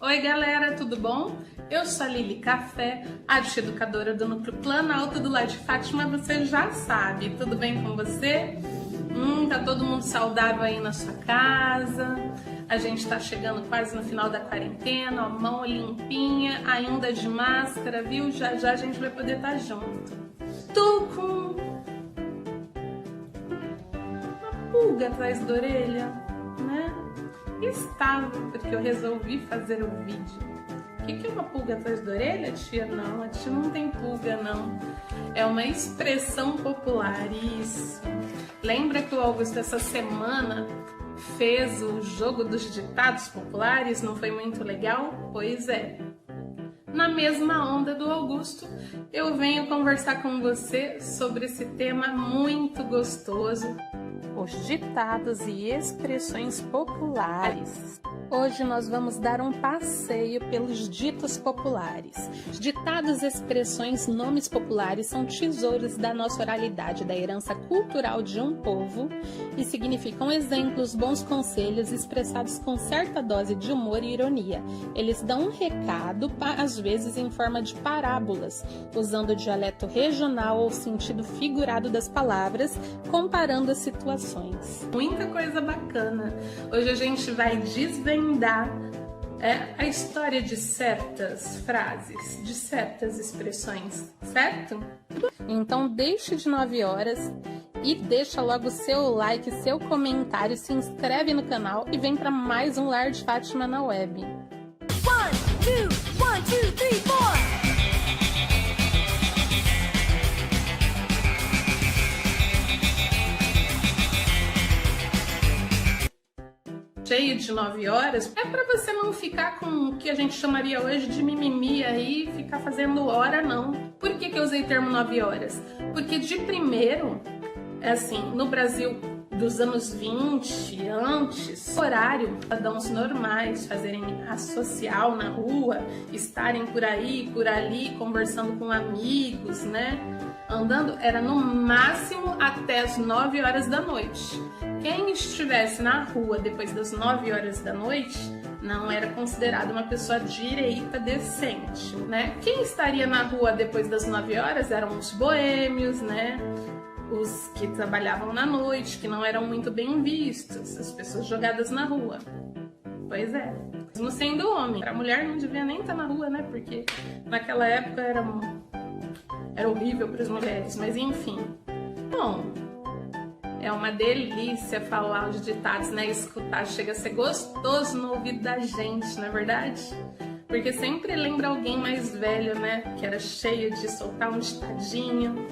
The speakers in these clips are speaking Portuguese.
Oi galera, tudo bom? Eu sou a Lili Café, arte educadora do Núcleo Planalto do Lar de Fátima, você já sabe. Tudo bem com você? Tá todo mundo saudável aí na sua casa? A gente tá chegando quase no final da quarentena, ó, mão limpinha, ainda de máscara, viu? Já já a gente vai poder estar junto. Tô com uma pulga atrás da orelha, né? Estava, porque eu resolvi fazer o vídeo. O que é uma pulga atrás da orelha, tia? Não, a tia não tem pulga, não. É uma expressão popular, isso. Lembra que o Augusto essa semana fez o jogo dos ditados populares? Não foi muito legal? Pois é. Na mesma onda do Augusto, eu venho conversar com você sobre esse tema muito gostoso, os ditados e expressões populares. Hoje nós vamos dar um passeio pelos ditos populares. Ditados, expressões, nomes populares são tesouros da nossa oralidade, da herança cultural de um povo e significam exemplos, bons conselhos expressados com certa dose de humor e ironia. Eles dão um recado, às vezes em forma de parábolas, usando o dialeto regional ou sentido figurado das palavras, comparando as situações. Muita coisa bacana. Hoje a gente vai desvendar a história de certas frases, de certas expressões, certo? Então deixe de 9 horas e deixa logo seu like, seu comentário, se inscreve no canal e vem para mais um Lar de Fátima na web. 1, 2, 3, 4. Cheio de 9 horas, é para você não ficar com o que a gente chamaria hoje de mimimi aí, ficar fazendo hora, não. Por que eu usei o termo 9 horas? Porque de primeiro, assim, no Brasil dos anos 20, antes, horário, cidadãos normais fazerem a social na rua, estarem por aí, por ali, conversando com amigos, né? Andando, era no máximo até as 9 horas da noite. Quem estivesse na rua depois das 9 horas da noite não era considerado uma pessoa direita decente, né? Quem estaria na rua depois das 9 horas eram os boêmios, né? Os que trabalhavam na noite, que não eram muito bem vistos, as pessoas jogadas na rua. Pois é, mesmo sendo homem. A mulher não devia nem estar na rua, né? Porque naquela época era horrível para as mulheres, mas enfim. Bom, é uma delícia falar os ditados, né? Escutar, chega a ser gostoso no ouvido da gente, não é verdade? Porque sempre lembra alguém mais velho, né? Que era cheio de soltar um ditadinho.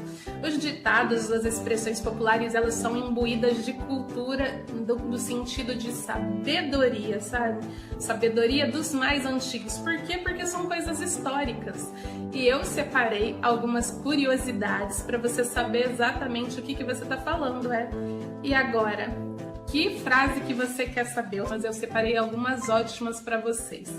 Os ditados, as expressões populares, elas são imbuídas de cultura do sentido de sabedoria, sabe? Sabedoria dos mais antigos. Por quê? Porque são coisas históricas. E eu separei algumas curiosidades para você saber exatamente o que você está falando, E agora, que frase que você quer saber? Mas eu separei algumas ótimas para vocês.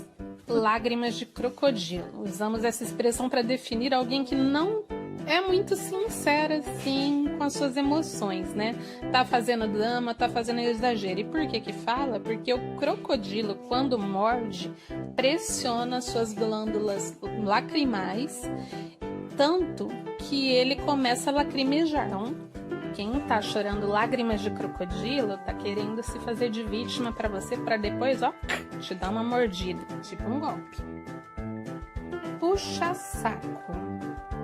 Lágrimas de crocodilo. Usamos essa expressão para definir alguém que não é muito sincera, assim, com as suas emoções, né? Tá fazendo drama, tá fazendo exagero. E por que fala? Porque o crocodilo, quando morde, pressiona suas glândulas lacrimais, tanto que ele começa a lacrimejar. Então, quem tá chorando lágrimas de crocodilo tá querendo se fazer de vítima para você, para depois, ó, te dar uma mordida, tipo um golpe. Puxa-saco.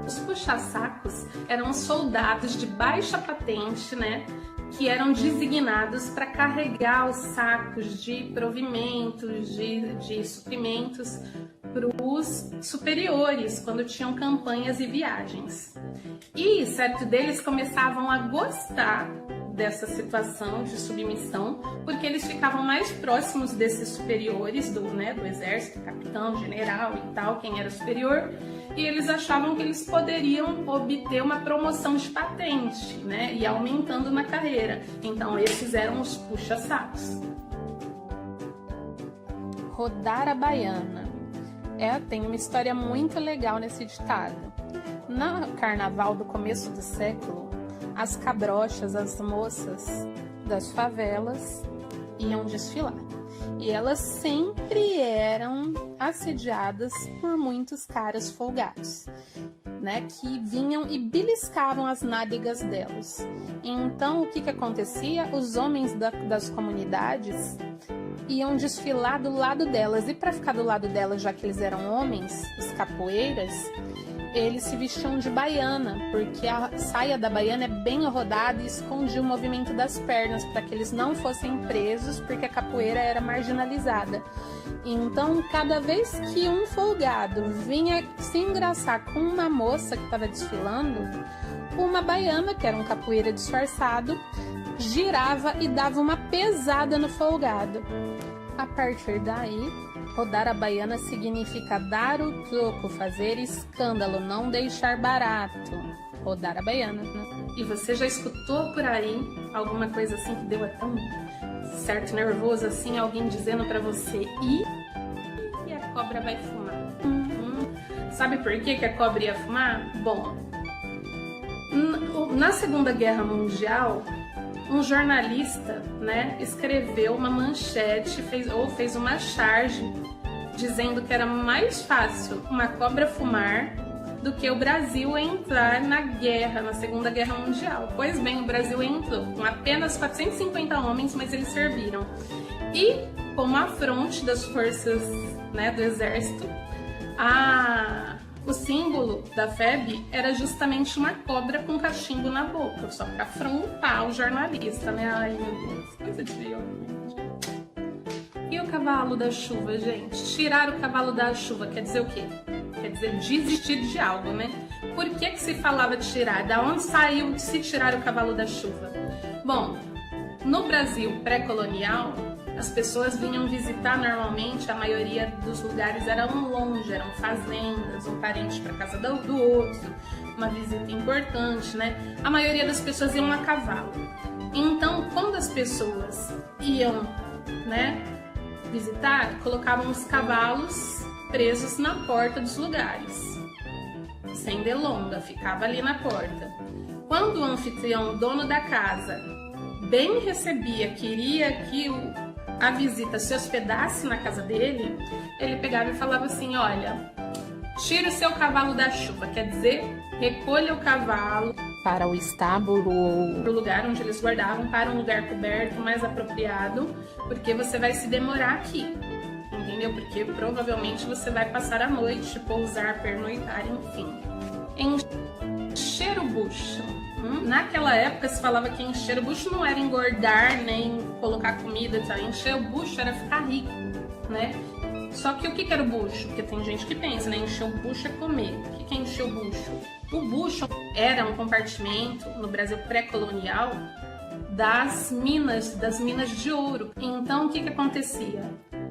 Os puxa-sacos eram soldados de baixa patente, né, que eram designados para carregar os sacos de provimentos, de suprimentos para os superiores, quando tinham campanhas e viagens. E certo deles começavam a gostar dessa situação de submissão, porque eles ficavam mais próximos desses superiores do exército, capitão, general e tal, quem era superior, e eles achavam que eles poderiam obter uma promoção de patente, né, e aumentando na carreira. Então esses eram os puxa-sacos. Rodar a baiana. Tem uma história muito legal nesse ditado. No carnaval do começo do século, as cabrochas, as moças das favelas iam desfilar. E elas sempre eram assediadas por muitos caras folgados, né, que vinham e beliscavam as nádegas delas. Então, o que acontecia? Os homens das comunidades iam desfilar do lado delas, e para ficar do lado delas, já que eles eram homens, os capoeiras, eles se vestiam de baiana, porque a saia da baiana é bem rodada e escondia o movimento das pernas, para que eles não fossem presos, porque a capoeira era marginalizada. Então, cada vez que um folgado vinha se engraçar com uma moça que estava desfilando, uma baiana, que era um capoeira disfarçado, girava e dava uma pesada no folgado. A partir daí, rodar a baiana significa dar o troco, fazer escândalo, não deixar barato. Rodar a baiana, né? E você já escutou por aí alguma coisa assim que deu tão certo nervoso assim, alguém dizendo pra você e a cobra vai fumar? Sabe por que a cobra ia fumar? Bom, na Segunda Guerra Mundial, um jornalista, né, escreveu uma manchete, fez uma charge dizendo que era mais fácil uma cobra fumar do que o Brasil entrar na guerra, na Segunda Guerra Mundial. Pois bem, o Brasil entrou com apenas 450 homens, mas eles serviram. E como afronte das forças, né, do exército, o símbolo da FEB era justamente uma cobra com cachimbo na boca, só para afrontar o jornalista, né? Ai, meu Deus, coisa de homem. E o cavalo da chuva, gente? Tirar o cavalo da chuva quer dizer o quê? Quer dizer desistir de algo, né? Por que se falava tirar? Da onde saiu de se tirar o cavalo da chuva? Bom, no Brasil pré-colonial, as pessoas vinham visitar normalmente, a maioria dos lugares eram longe, eram fazendas, um parente para casa do outro, uma visita importante, né? A maioria das pessoas iam a cavalo. Então, quando as pessoas iam, né, visitar, colocavam os cavalos presos na porta dos lugares, sem delonga, ficava ali na porta. Quando o anfitrião, o dono da casa, bem recebia, queria que a visita se hospedasse na casa dele, ele pegava e falava assim: olha, tire o seu cavalo da chuva, quer dizer, recolha o cavalo para o estábulo ou para o lugar onde eles guardavam, para um lugar coberto, mais apropriado, porque você vai se demorar aqui, entendeu? Porque provavelmente você vai passar a noite, pousar, pernoitar, enfim. Encher o bucho. Naquela época se falava que encher o bucho não era engordar, nem colocar comida, tá? Encher o bucho era ficar rico, né? Só que o que era o bucho? Porque tem gente que pensa, né? Encher o bucho é comer. O que é encher o bucho? O bucho era um compartimento, no Brasil pré-colonial, das minas de ouro. Então, o que acontecia?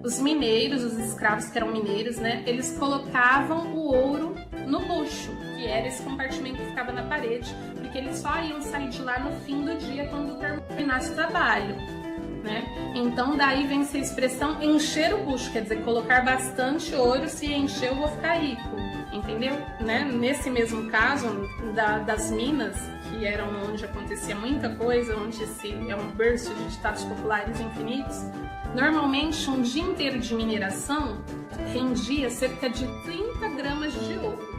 Os mineiros, os escravos que eram mineiros, né? Eles colocavam o ouro no bucho, que era esse compartimento que ficava na parede, porque eles só iam sair de lá no fim do dia, quando terminasse o trabalho, né? Então, daí vem essa expressão encher o bucho, quer dizer, colocar bastante ouro, se encher eu vou ficar rico, entendeu? Né? Nesse mesmo caso das minas, que eram onde acontecia muita coisa, onde é um berço de ditados populares infinitos, normalmente um dia inteiro de mineração rendia cerca de 30 gramas de ouro,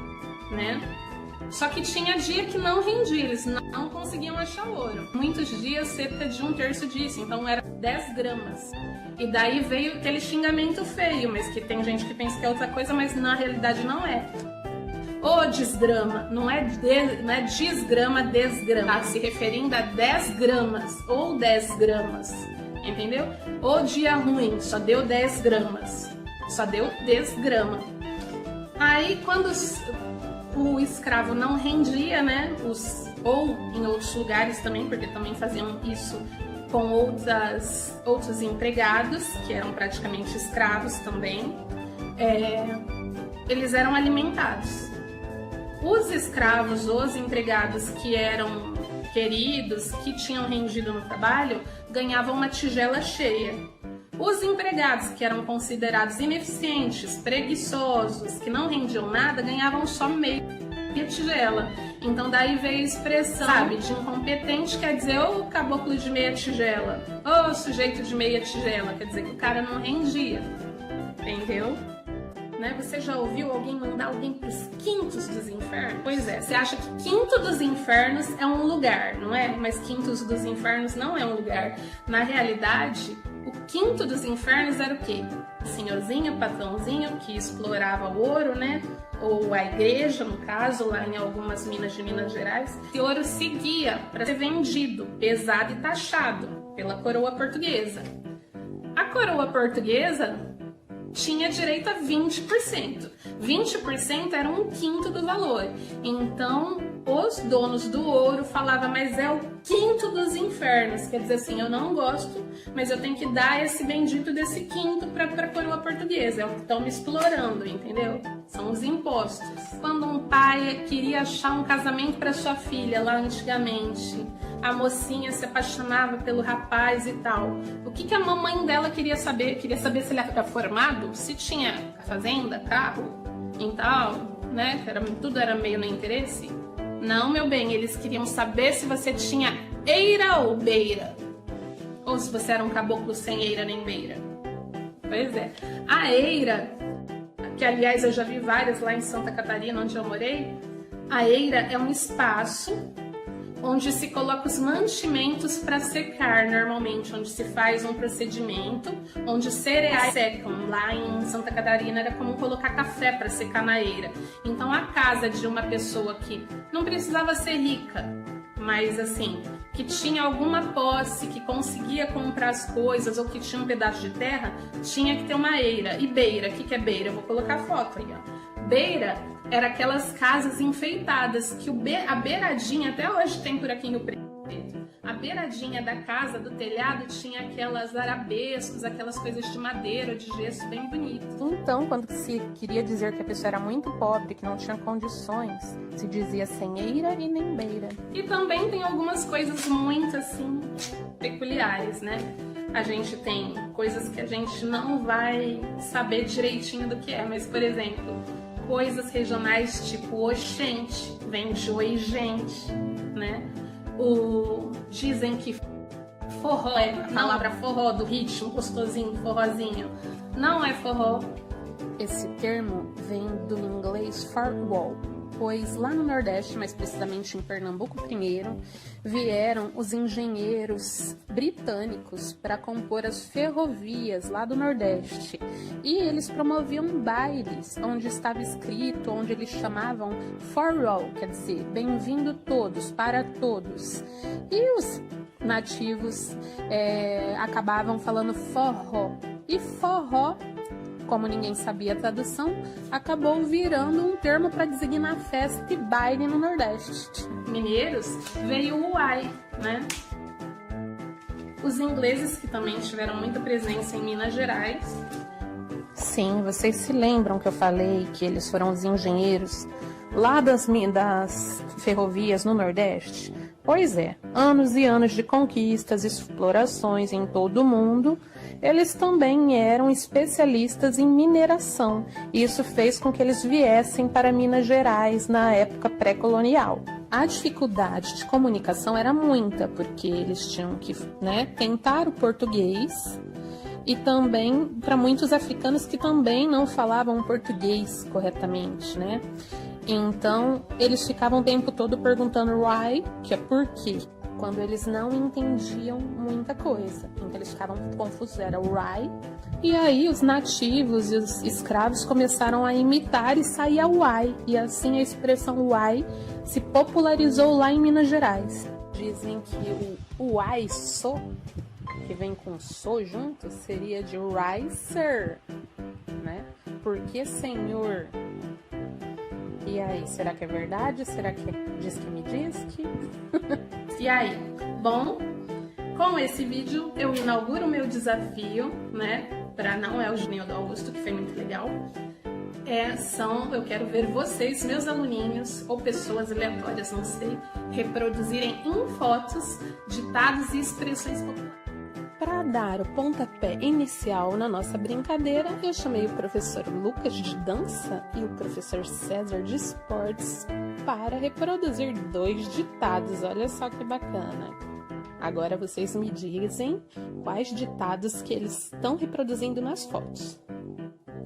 né? Só que tinha dia que não rendia, eles não conseguiam achar ouro. Muitos dias, cerca de 1/3 disso, então era 10 gramas. E daí veio aquele xingamento feio, mas que tem gente que pensa que é outra coisa, mas na realidade não é. Ô desgrama, não é desgrama, desgrama, tá se referindo a 10 gramas ou 10 gramas, entendeu? Ô dia ruim, só deu 10 gramas, só deu 10 gramas. Aí quando o escravo não rendia, né, ou em outros lugares também, porque também faziam isso com outros empregados, que eram praticamente escravos também, eles eram alimentados. Os escravos, os empregados que eram queridos, que tinham rendido no trabalho, ganhavam uma tigela cheia. Os empregados que eram considerados ineficientes, preguiçosos, que não rendiam nada, ganhavam só meia tigela. Então daí veio a expressão, sabe, de incompetente, quer dizer, ou caboclo de meia tigela, ou sujeito de meia tigela, quer dizer que o cara não rendia, entendeu? né? Você já ouviu alguém mandar alguém para os quintos dos infernos? Pois é, você acha que quinto dos infernos é um lugar, não é? Mas quintos dos infernos não é um lugar. Na realidade, o quinto dos infernos era o quê? O senhorzinho, o patrãozinho que explorava o ouro, né? Ou a igreja, no caso, lá em algumas minas de Minas Gerais. Esse ouro seguia para ser vendido, pesado e taxado pela coroa portuguesa. A coroa portuguesa tinha direito a 20%. 20% era um quinto do valor. Então, os donos do ouro falavam, mas é o quinto dos infernos. Quer dizer assim, eu não gosto, mas eu tenho que dar esse bendito desse quinto para a coroa portuguesa. É o que estão me explorando, entendeu? São os impostos. Quando um pai queria achar um casamento para sua filha, lá antigamente, a mocinha se apaixonava pelo rapaz e tal. O que a mamãe dela queria saber? Queria saber se ele era formado, se tinha fazenda, carro e tal, né? Tudo era meio no interesse. Não, meu bem, eles queriam saber se você tinha eira ou beira. Ou se você era um caboclo sem eira nem beira. Pois é. A eira, que aliás eu já vi várias lá em Santa Catarina, onde eu morei, a eira é um espaço onde se coloca os mantimentos para secar normalmente, onde se faz um procedimento, onde cereais secam. Lá em Santa Catarina era comum colocar café para secar na eira. Então a casa de uma pessoa que não precisava ser rica, mas assim, que tinha alguma posse, que conseguia comprar as coisas ou que tinha um pedaço de terra, tinha que ter uma eira. E beira, o que é beira? Eu vou colocar foto aí, ó. Beira era aquelas casas enfeitadas, que a beiradinha, até hoje tem por aqui em Rio Preto, a beiradinha da casa, do telhado, tinha aquelas arabescos, aquelas coisas de madeira, de gesso bem bonitas. Então, quando se queria dizer que a pessoa era muito pobre, que não tinha condições, se dizia sem eira e nem beira. E também tem algumas coisas muito, assim, peculiares, né? A gente tem coisas que a gente não vai saber direitinho do que é, mas, por exemplo, coisas regionais tipo oxente, vem de oi gente, né? Dizem que forró é a palavra forró, do ritmo gostosinho, forrozinho. Não é forró. Esse termo vem do inglês farwell, pois lá no Nordeste, mais precisamente em Pernambuco primeiro, vieram os engenheiros britânicos para compor as ferrovias lá do Nordeste. E eles promoviam bailes onde estava escrito, onde eles chamavam farewell, quer dizer, bem-vindo todos, para todos. E os nativos acabavam falando forró. E forró, como ninguém sabia a tradução, acabou virando um termo para designar festa e baile no Nordeste. Mineiros veio o uai, né? Os ingleses, que também tiveram muita presença em Minas Gerais. Sim, vocês se lembram que eu falei que eles foram os engenheiros lá das ferrovias no Nordeste? Pois é, anos e anos de conquistas, explorações em todo o mundo, eles também eram especialistas em mineração. Isso fez com que eles viessem para Minas Gerais na época pré-colonial. A dificuldade de comunicação era muita, porque eles tinham que, tentar o português, e também para muitos africanos que também não falavam português corretamente, né? Então, eles ficavam o tempo todo perguntando why, que é por quê, quando eles não entendiam muita coisa. Então, eles ficavam confusos, era why. E aí, os nativos e os escravos começaram a imitar e saía why. E assim, a expressão why se popularizou lá em Minas Gerais. Dizem que o why so, que vem com so junto, seria de ricer, né? Porque, senhor... E aí, será que é verdade? Será que diz que me diz que... E aí? Bom, com esse vídeo eu inauguro o meu desafio, né? Não é o Juninho do Augusto, que foi muito legal. Eu quero ver vocês, meus aluninhos, ou pessoas aleatórias, não sei, reproduzirem em fotos ditados e expressões populares. Para dar o pontapé inicial na nossa brincadeira, eu chamei o professor Lucas de dança e o professor César de esportes para reproduzir 2 ditados. Olha só que bacana. Agora vocês me dizem quais ditados que eles estão reproduzindo nas fotos.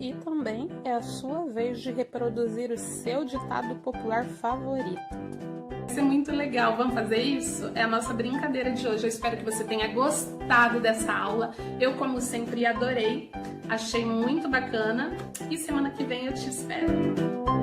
E também é a sua vez de reproduzir o seu ditado popular favorito. Vai ser muito legal, vamos fazer isso? É a nossa brincadeira de hoje. Eu espero que você tenha gostado dessa aula. Eu, como sempre, adorei. Achei muito bacana. E semana que vem eu te espero.